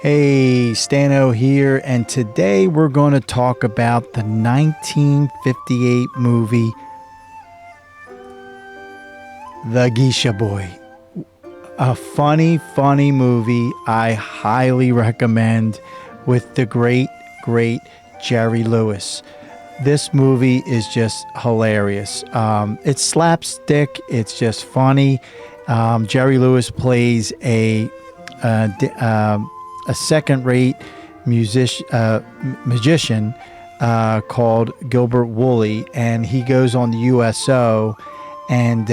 Hey, Stano here, and today we're going to talk about the 1958 movie, The Geisha Boy. A funny movie I highly recommend with the great Jerry Lewis. This movie is just hilarious. It's slapstick, it's just funny. Jerry Lewis plays a second-rate magician called Gilbert Woolley, and he goes on the USO and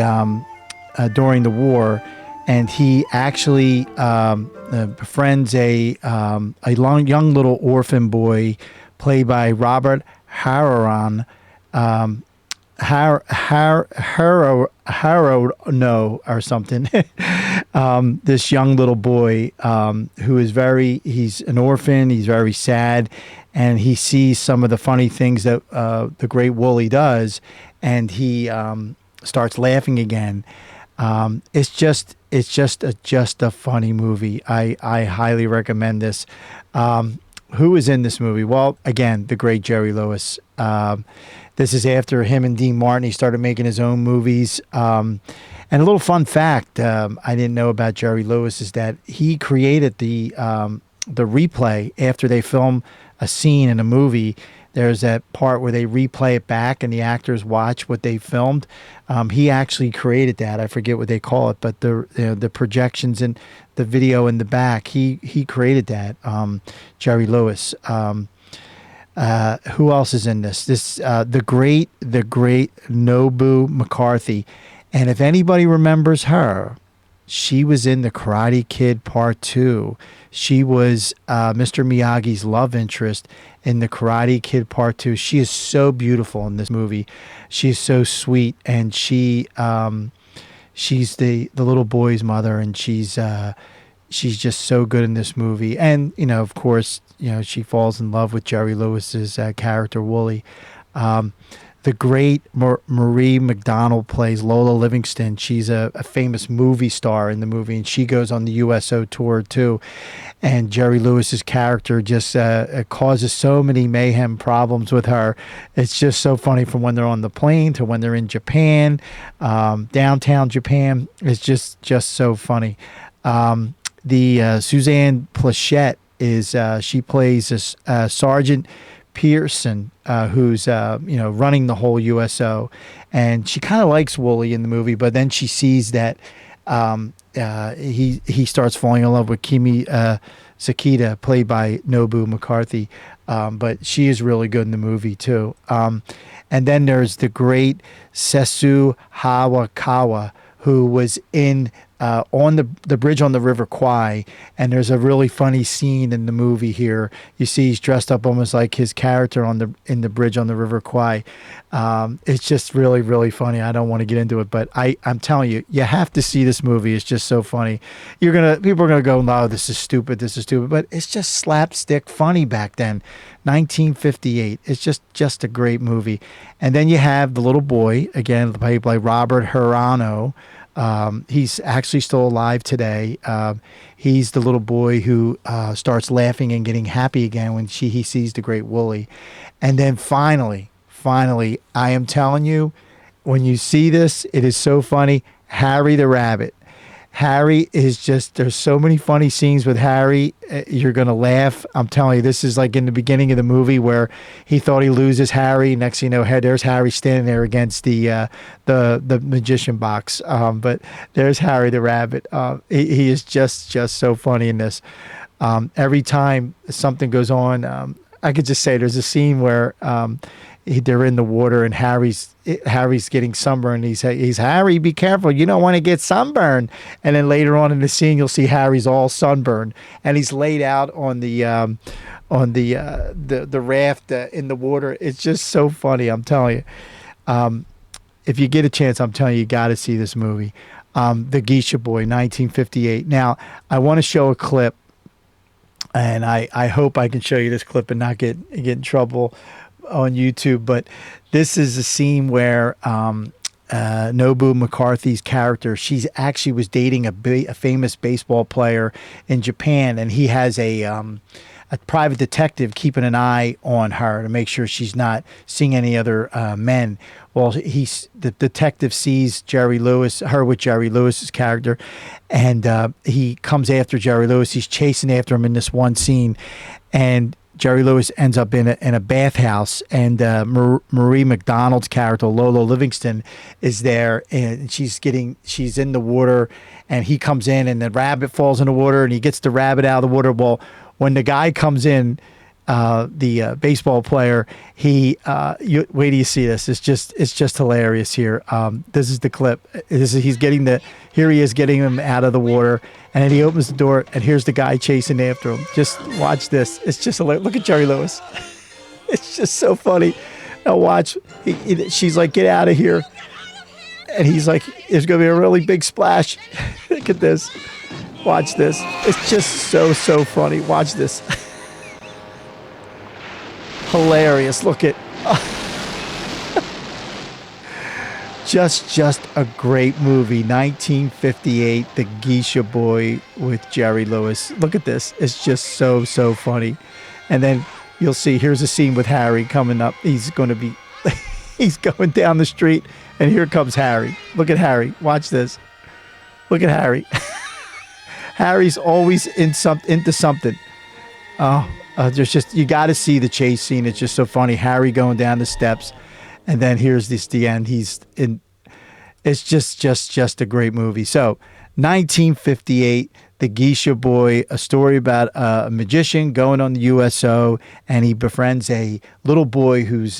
during the war, and he actually befriends young little orphan boy played by Robert Harron. Harrow no or something. This young little boy who is he's an orphan, he's very sad, and he sees some of the funny things that the great Woolley does, and he starts laughing again. It's just a funny movie. I highly recommend this. Who is in this movie? Well, again, the great Jerry Lewis. This is after him and Dean Martin. He started making his own movies. And a little fun fact I didn't know about Jerry Lewis is that he created the replay after they film a scene in a movie. There's that part where they replay it back and the actors watch what they filmed. He actually created that. I forget what they call it, but the projections and the video in the back, he created that. Jerry Lewis. Who else is in this? The great Nobu McCarthy. And if anybody remembers her, she was in The Karate Kid Part 2. She was Mr. Miyagi's love interest in The Karate Kid Part 2. She is so beautiful in this movie. She's so sweet, and she's the little boy's mother, and she's just so good in this movie. And, of course, she falls in love with Jerry Lewis's character, Woolley. The great Marie McDonald plays Lola Livingston. She's a famous movie star in the movie, and she goes on the USO tour too. And Jerry Lewis's character just causes so many mayhem problems with her. It's just so funny from when they're on the plane to when they're in Japan, downtown Japan. It's just so funny. The Suzanne Plachette she plays Sergeant Pearson, who's running the whole USO, and she kind of likes Woolley in the movie, but then she sees that he starts falling in love with Kimi Sakita, played by Nobu McCarthy, but she is really good in the movie too. And then there's the great Sesu Hawakawa, who was in on the bridge on the River Kwai, and there's a really funny scene in the movie here. You see he's dressed up almost like his character in the bridge on the River Kwai. It's just really funny. I don't want to get into it, but I'm telling you, you have to see this movie. It's just so funny. People are gonna go, no, this is stupid, but it's just slapstick funny back then. 1958. It's just a great movie. And then you have the little boy, again played by Robert Harano. He's actually still alive today. He's the little boy who starts laughing and getting happy again when he sees the great Woolley. And then finally, I am telling you, when you see this, it is so funny. Harry the Rabbit. Harry is there's so many funny scenes with Harry. You're going to laugh. I'm telling you, this is like in the beginning of the movie where he thought he loses Harry. Next thing you know, there's Harry standing there against the magician box. But there's Harry the Rabbit. He is just so funny in this. Every time something goes on, I could just say there's a scene where they're in the water and Harry's getting sunburned. He's Harry, be careful, you don't want to get sunburned. And then later on in the scene, you'll see Harry's all sunburned and he's laid out on the raft in the water. It's just so funny. I'm telling you. If you get a chance, I'm telling you, you got to see this movie. The Geisha Boy, 1958. Now, I want to show a clip, and I hope I can show you this clip and not get in trouble on YouTube, but this is a scene where Nobu McCarthy's character. She's actually was dating a famous baseball player in Japan, and he has a private detective keeping an eye on her to make sure she's not seeing any other men. Well, the detective sees her with Jerry Lewis's character, and he comes after Jerry Lewis. He's chasing after him in this one scene, and Jerry Lewis ends up in a bathhouse, and Marie McDonald's character Lolo Livingston is there, and she's in the water, and he comes in, and the rabbit falls in the water, and he gets the rabbit out of the water. Well, when the guy comes in, the baseball player, wait till you see this. It's just hilarious here. This is the clip. Here he is getting him out of the water, and then he opens the door, and here's the guy chasing after him. Just watch this. It's just hilarious. Look at Jerry Lewis. It's just so funny. Now watch. She's like, get out of here. And he's like, there's going to be a really big splash. Look at this. Watch this. It's just so funny. Watch this. Hilarious. Look at just a great movie. 1958, The Geisha Boy with Jerry Lewis. Look at this. It's just so funny. And then you'll see, here's a scene with Harry coming up. He's going down the street, and here comes Harry. Look at Harry. Watch this. Look at Harry. Harry's always into something. You got to see the chase scene. It's just so funny. Harry going down the steps, and then here's the end. It's just a great movie. So, 1958, The Geisha Boy, a story about a magician going on the USO, and he befriends a little boy who's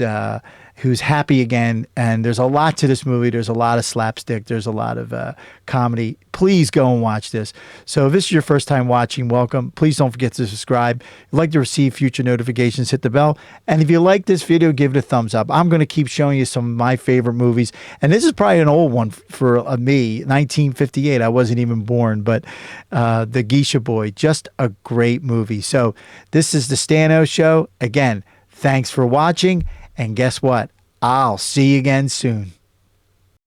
happy again. And there's a lot to this movie. There's a lot of slapstick. There's a lot of comedy. Please go and watch this. So if this is your first time watching, welcome. Please don't forget to subscribe. If you'd like to receive future notifications, hit the bell. And if you like this video, give it a thumbs up. I'm going to keep showing you some of my favorite movies. And this is probably an old one for me, 1958. I wasn't even born. But The Geisha Boy, just a great movie. So this is the Stano Show. Again, thanks for watching. And guess what? I'll see you again soon.